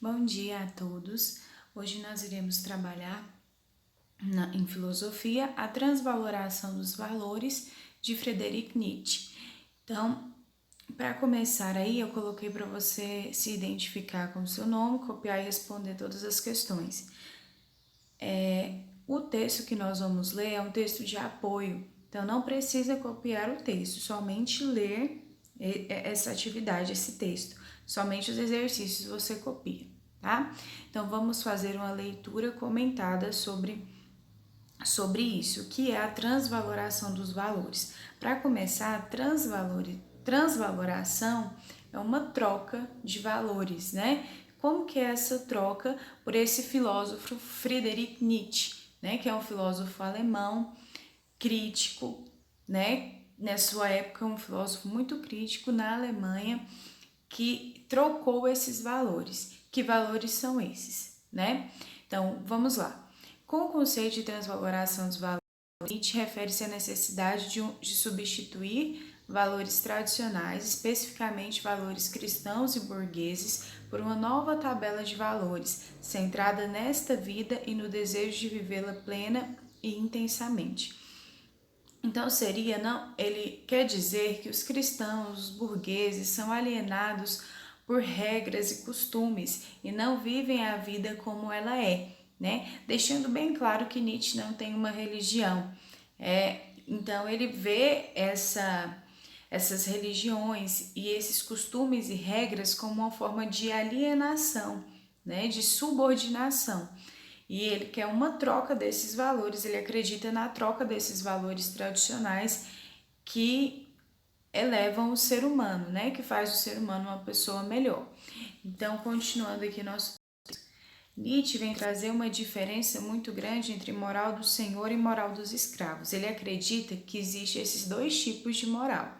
Bom dia a todos. Hoje nós iremos trabalhar em filosofia a transvaloração dos valores de Friedrich Nietzsche. Então, para começar aí, eu coloquei para você se identificar com o seu nome, copiar e responder todas as questões. O texto que nós vamos ler é um texto de apoio, então não precisa copiar o texto, somente ler essa atividade, esse texto. Somente os exercícios você copia, tá? Então vamos fazer uma leitura comentada sobre isso, que é a transvaloração dos valores. Para começar, a transvaloração é uma troca de valores, né? Como que é essa troca por esse filósofo Friedrich Nietzsche, né? Que é um filósofo alemão, crítico, né? Na sua época, um filósofo muito crítico na Alemanha, que trocou esses valores. Que valores são esses, né? Então, vamos lá. Com o conceito de transvaloração dos valores, Nietzsche refere-se à necessidade de substituir valores tradicionais, especificamente valores cristãos e burgueses, por uma nova tabela de valores, centrada nesta vida e no desejo de vivê-la plena e intensamente. Então ele quer dizer que os cristãos, os burgueses, são alienados por regras e costumes e não vivem a vida como ela é, né? Deixando bem claro que Nietzsche não tem uma religião. Então ele vê essas religiões e esses costumes e regras como uma forma de alienação, né? De subordinação. E ele quer uma troca desses valores, ele acredita na troca desses valores tradicionais que elevam o ser humano, né? Que faz o ser humano uma pessoa melhor. Então, continuando aqui nosso Nietzsche vem trazer uma diferença muito grande entre moral do senhor e moral dos escravos. Ele acredita que existem esses dois tipos de moral.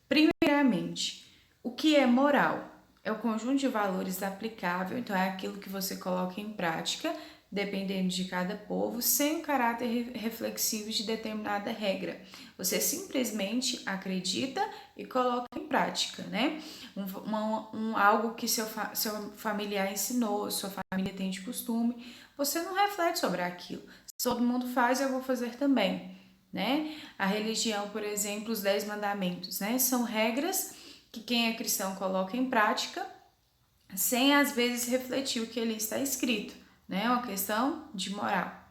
Primeiramente, o que é moral? É o conjunto de valores aplicável, então é aquilo que você coloca em prática, dependendo de cada povo, sem o caráter reflexivo de determinada regra. Você simplesmente acredita e coloca em prática, né? Algo que seu familiar ensinou, sua família tem de costume, você não reflete sobre aquilo. Se todo mundo faz, eu vou fazer também, né? A religião, por exemplo, os 10 mandamentos, né? São regras que quem é cristão coloca em prática, sem às vezes refletir o que ali está escrito, né? É uma questão de moral.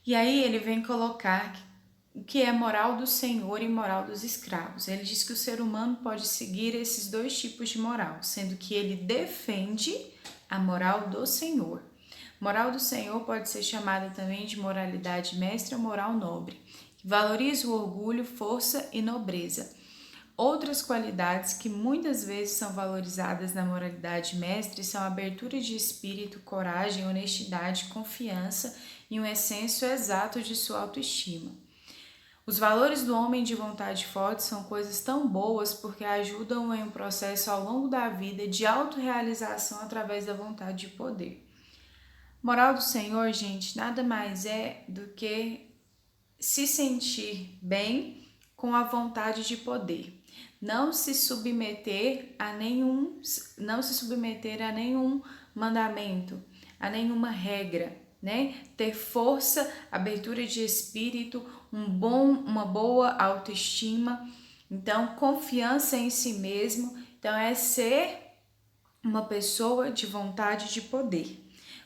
E aí ele vem colocar o que é moral do senhor e moral dos escravos. Ele diz que o ser humano pode seguir esses dois tipos de moral, sendo que ele defende a moral do senhor. Moral do senhor pode ser chamada também de moralidade mestra ou moral nobre, que valoriza o orgulho, força e nobreza. Outras qualidades que muitas vezes são valorizadas na moralidade mestre são abertura de espírito, coragem, honestidade, confiança e um excesso exato de sua autoestima. Os valores do homem de vontade forte são coisas tão boas porque ajudam em um processo ao longo da vida de autorrealização através da vontade de poder. Moral do Senhor, gente, nada mais é do que se sentir bem com a vontade de poder. Não se submeter a nenhum mandamento, a nenhuma regra, né? Ter força, abertura de espírito, uma boa autoestima, então confiança em si mesmo. Então é ser uma pessoa de vontade de poder.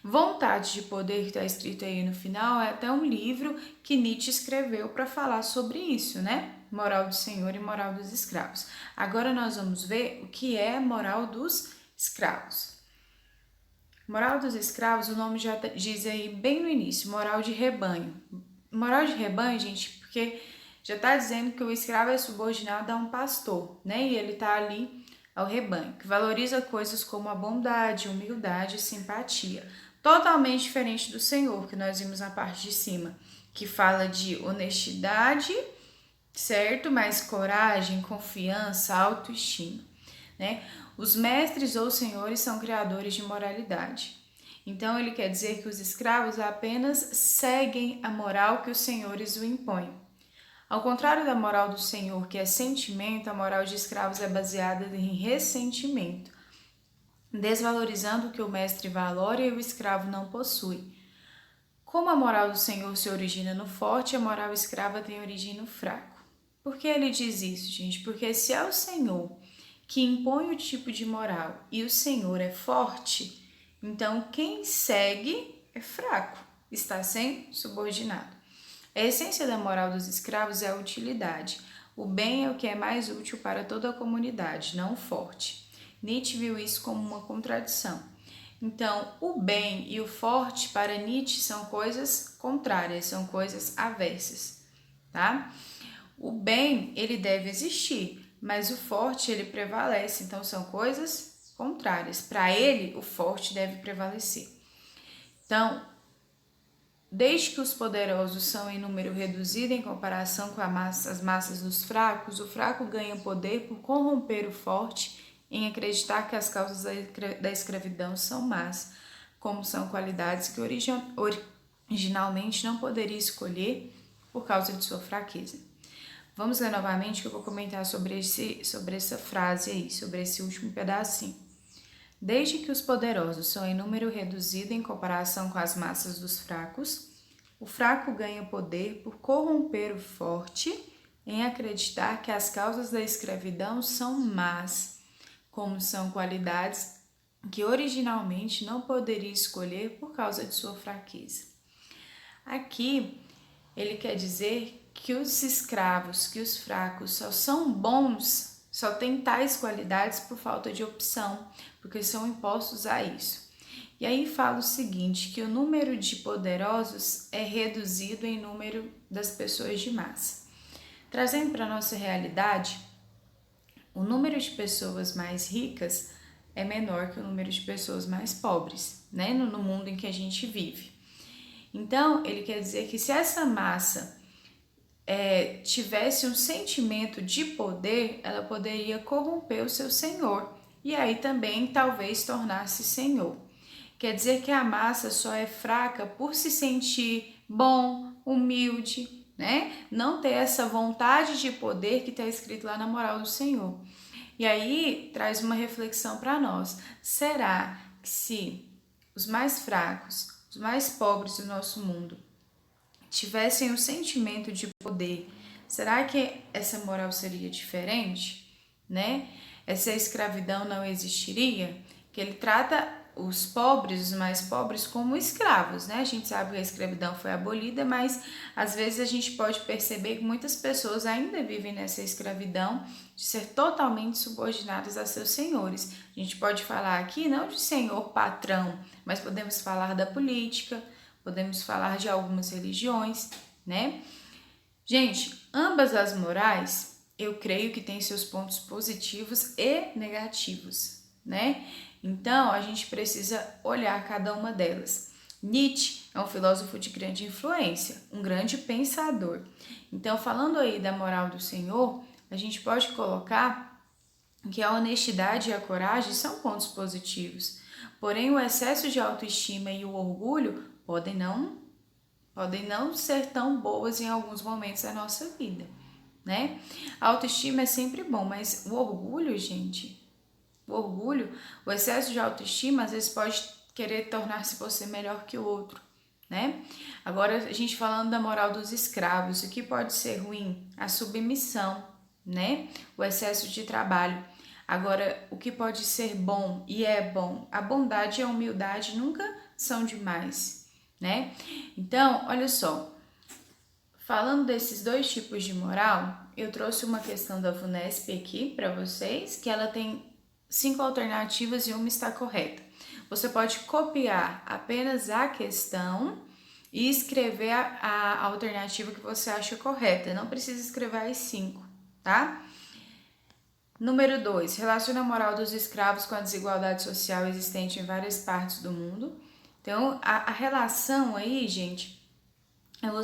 Vontade de Poder, que está escrito aí no final, é até um livro que Nietzsche escreveu para falar sobre isso, né? Moral do Senhor e moral dos escravos. Agora nós vamos ver o que é moral dos escravos. Moral dos escravos, o nome já diz aí bem no início, moral de rebanho. Moral de rebanho, gente, porque já está dizendo que o escravo é subordinado a um pastor, né? E ele está ali ao rebanho, que valoriza coisas como a bondade, humildade e simpatia. Totalmente diferente do Senhor, que nós vimos na parte de cima, que fala de honestidade, certo? Mas coragem, confiança, autoestima, né? Os mestres ou senhores são criadores de moralidade. Então ele quer dizer que os escravos apenas seguem a moral que os senhores o impõem. Ao contrário da moral do senhor, que é sentimento, a moral de escravos é baseada em ressentimento. desvalorizando o que o mestre valora e o escravo não possui. Como a moral do Senhor se origina no forte, a moral escrava tem origem no fraco. Por que ele diz isso, gente? Porque se é o Senhor que impõe o tipo de moral e o Senhor é forte, então quem segue é fraco, está sem subordinado. A essência da moral dos escravos é a utilidade. O bem é o que é mais útil para toda a comunidade, não o forte. Nietzsche viu isso como uma contradição. Então, o bem e o forte para Nietzsche são coisas contrárias, são coisas aversas, tá? O bem, ele deve existir, mas o forte, ele prevalece, então são coisas contrárias. Para ele, o forte deve prevalecer. Então, desde que os poderosos são em número reduzido em comparação com as massas dos fracos, o fraco ganha poder por corromper o forte em acreditar que as causas da escravidão são más, como são qualidades que originalmente não poderia escolher por causa de sua fraqueza. Vamos ler novamente que eu vou comentar sobre essa frase aí, sobre esse último pedacinho. Desde que os poderosos são em número reduzido em comparação com as massas dos fracos, o fraco ganha poder por corromper o forte em acreditar que as causas da escravidão são más, como são qualidades que originalmente não poderia escolher por causa de sua fraqueza. Aqui, ele quer dizer que os escravos, que os fracos só são bons, só têm tais qualidades por falta de opção, porque são impostos a isso. E aí fala o seguinte, que o número de poderosos é reduzido em número das pessoas de massa. Trazendo para a nossa realidade, o número de pessoas mais ricas é menor que o número de pessoas mais pobres, né? No mundo em que a gente vive. Então, ele quer dizer que se essa massa tivesse um sentimento de poder, ela poderia corromper o seu senhor e aí também talvez tornar-se senhor. Quer dizer que a massa só é fraca por se sentir bom, humilde, né? Não ter essa vontade de poder que está escrito lá na moral do Senhor. E aí traz uma reflexão para nós. Será que se os mais fracos, os mais pobres do nosso mundo tivessem o sentimento de poder, será que essa moral seria diferente, né? Essa escravidão não existiria? Que ele trata os pobres, os mais pobres, como escravos, né? A gente sabe que a escravidão foi abolida, mas às vezes a gente pode perceber que muitas pessoas ainda vivem nessa escravidão de ser totalmente subordinadas a seus senhores. A gente pode falar aqui não de senhor patrão, mas podemos falar da política, podemos falar de algumas religiões, né? Gente, ambas as morais, eu creio que têm seus pontos positivos e negativos, né? Então, a gente precisa olhar cada uma delas. Nietzsche é um filósofo de grande influência, um grande pensador. Então, falando aí da moral do Senhor, a gente pode colocar que a honestidade e a coragem são pontos positivos. Porém, o excesso de autoestima e o orgulho podem não ser tão boas em alguns momentos da nossa vida, né? A autoestima é sempre bom, mas o orgulho, gente, o excesso de autoestima às vezes pode querer tornar-se você melhor que o outro, né? Agora, a gente falando da moral dos escravos, o que pode ser ruim? A submissão, né? O excesso de trabalho. Agora, o que pode ser bom e é bom? A bondade e a humildade nunca são demais, né? Então, olha só, falando desses dois tipos de moral, eu trouxe uma questão da VUNESP aqui para vocês, que ela tem 5 alternativas e uma está correta. Você pode copiar apenas a questão e escrever a alternativa que você acha correta. Não precisa escrever as 5, tá? Número 2. Relaciona a moral dos escravos com a desigualdade social existente em várias partes do mundo. Então, a relação aí, gente,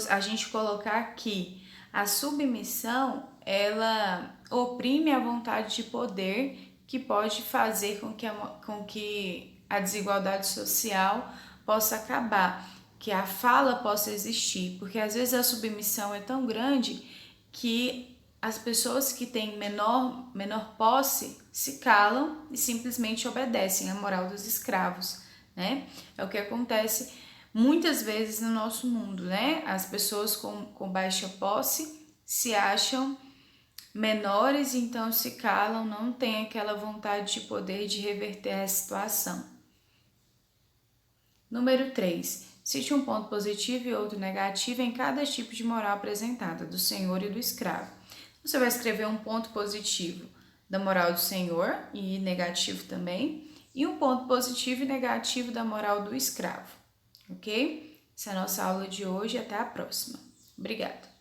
a gente colocar que a submissão, ela oprime a vontade de poder que pode fazer com que a desigualdade social possa acabar, que a fala possa existir, porque às vezes a submissão é tão grande que as pessoas que têm menor posse se calam e simplesmente obedecem à moral dos escravos, né? É o que acontece muitas vezes no nosso mundo, né? As pessoas com baixa posse se acham menores, então se calam, não têm aquela vontade de poder de reverter a situação. Número 3. Cite um ponto positivo e outro negativo em cada tipo de moral apresentada, do senhor e do escravo. Você vai escrever um ponto positivo da moral do senhor e negativo também, e um ponto positivo e negativo da moral do escravo, ok? Essa é a nossa aula de hoje, até a próxima. Obrigada!